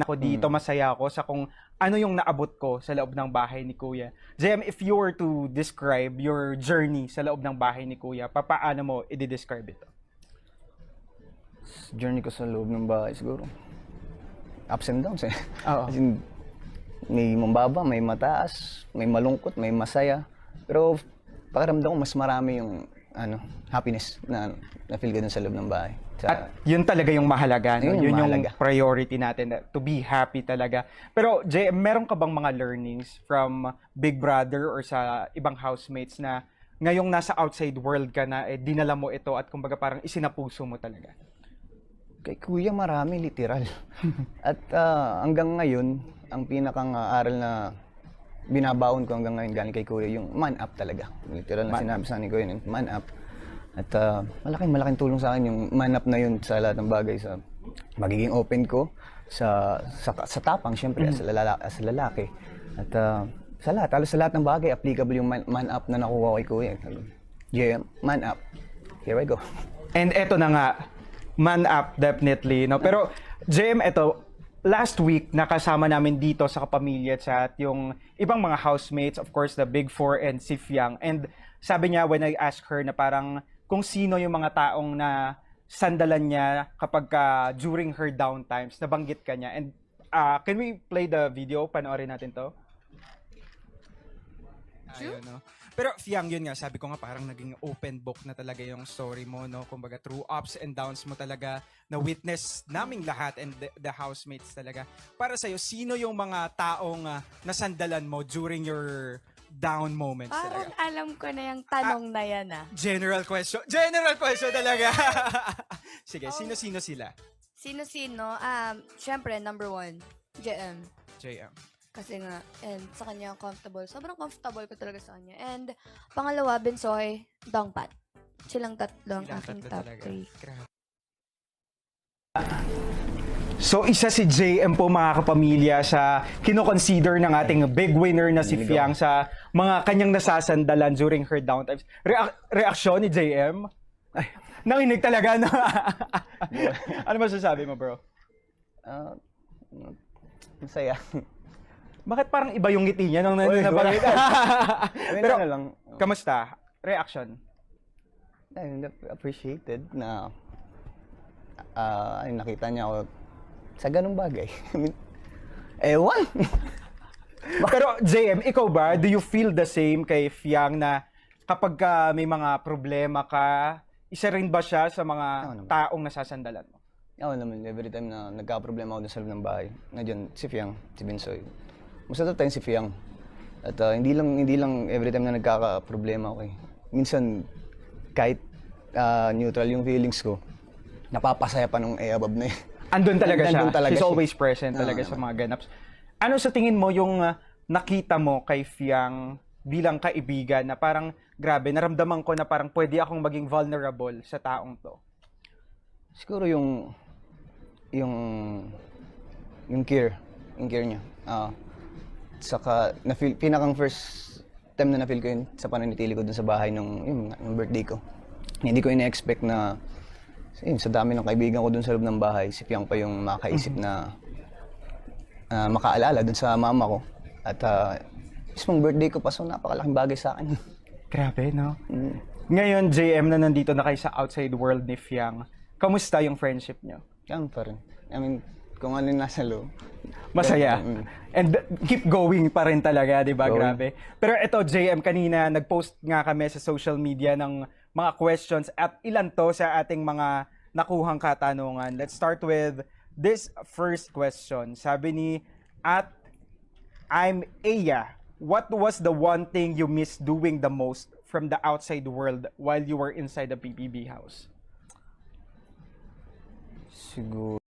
ako dito, masaya ako sa kung ano yung naabot ko sa loob ng bahay ni Kuya. JM, if you were to describe your journey sa loob ng bahay ni Kuya, paano mo i-describe ito? Journey ko sa loob ng bahay siguro. Ups and downs eh. Oo. As in, may mababa, may mataas, may malungkot, may masaya. Pero pakiramdam ko mas marami yung happiness na feel ko dun sa loob ng bahay. At yun talaga yung mahalaga, no? Yun yung mahalaga. Yung priority natin, to be happy talaga. Pero Jay, meron ka bang mga learnings from Big Brother or sa ibang housemates na ngayong nasa outside world ka na, dinala mo ito at kumbaga parang isinapuso mo talaga? Kay Kuya marami, literal. At hanggang ngayon, ang pinakang aral na binabaon ko hanggang ngayon galing kay Kuya, yung man up talaga. Literal na sinabi sa ni Kuya, man up. At malaking tulong sa akin yung man up na yun sa lahat ng bagay, sa magiging open ko, sa tapang, syempre, sa lalaki. At halos sa lahat ng bagay, applicable yung man up na nakuha kay Kuya. Yeah, man up. Here I go. And eto na nga, man up definitely, no? Pero JM, eto, last week nakasama namin dito sa Kapamilya Chat yung ibang mga housemates, of course the Big Four and si Fiang. And sabi niya when I asked her na parang kung sino yung mga taong na sandalan niya kapag during her downtimes, nabanggit ka niya. And can we play the video? Panoorin natin to. Ayun, no? Pero Fiang, yun nga, sabi ko nga parang naging open book na talaga yung story mo, no? Kumbaga through ups and downs mo talaga na witness naming lahat and the housemates talaga. Para sa'yo, sino yung mga taong nasandalan mo during your down moments Parang talaga? alam ko na yung tanong na yan General question. General question talaga. Sige, sino-sino sila? Sino-sino? Syempre, number 1, JM. JM. Kasi nga, and sa kanya comfortable. Sobrang comfortable ko talaga sa kanya. And pangalawa, Bensoy, Dongpat. Silang tatlo ang aking top 3. Grabe. So, isa si JM po mga kapamilya sa kinoconsider ng ating big winner na si Fiang sa mga kanyang nasasandalan during her downtimes. Reaksyon ni JM? Ay, nanginig talaga na. Ano masasabi mo, bro? Masaya. Bakit parang iba yung ngiti niya nung nabanggit? Pero, kamusta? Reaction? Appreciated na nakita niya ako sa ganung bagay. Ewan! Pero JM, ikaw ba, do you feel the same kay Fiang na kapag may mga problema ka, isa rin ba siya sa mga taong nasasandalan mo? Oo naman, every time na nagka-problema ako dun sa loob ng bahay, nandiyan si Fiang, si Bensoy. Most of the time si Fiang. At hindi lang every time na nagkaka-problema ako eh. Minsan, kahit neutral yung feelings ko, napapasaya pa nung above na eh. Andun talaga siya. Talaga She's siya. always present talaga sa mga ganaps. Ano sa tingin mo yung nakita mo kay Fiang bilang kaibigan na parang, grabe, naramdaman ko na parang pwede akong maging vulnerable sa taong to? Siguro yung care niya. Saka pinakang first time na na-feel ko yun sa pananatili ko dun sa bahay nung birthday ko. Hindi ko ina-expect na sa dami ng kaibigan ko dun sa loob ng bahay, si Fiang pa yung makaisip na makaalala dun sa mama ko. At mismong birthday ko pa, so napakalaking bagay sa akin. Grabe, no? Ngayon, JM, na nandito na kayo sa outside world ni Fiang, kamusta yung friendship niyo? Yan pa rin. I mean, kung ano yung nasa loob. Masaya. And keep going pa rin talaga, di ba? Going. Grabe. Pero ito, JM, kanina nag-post nga kami sa social media ng mga questions at ilan to sa ating mga nakuhang katanungan. Let's start with this first question. Sabi ni I'm Aya. What was the one thing you miss doing the most from the outside world while you were inside the PBB house? Siguro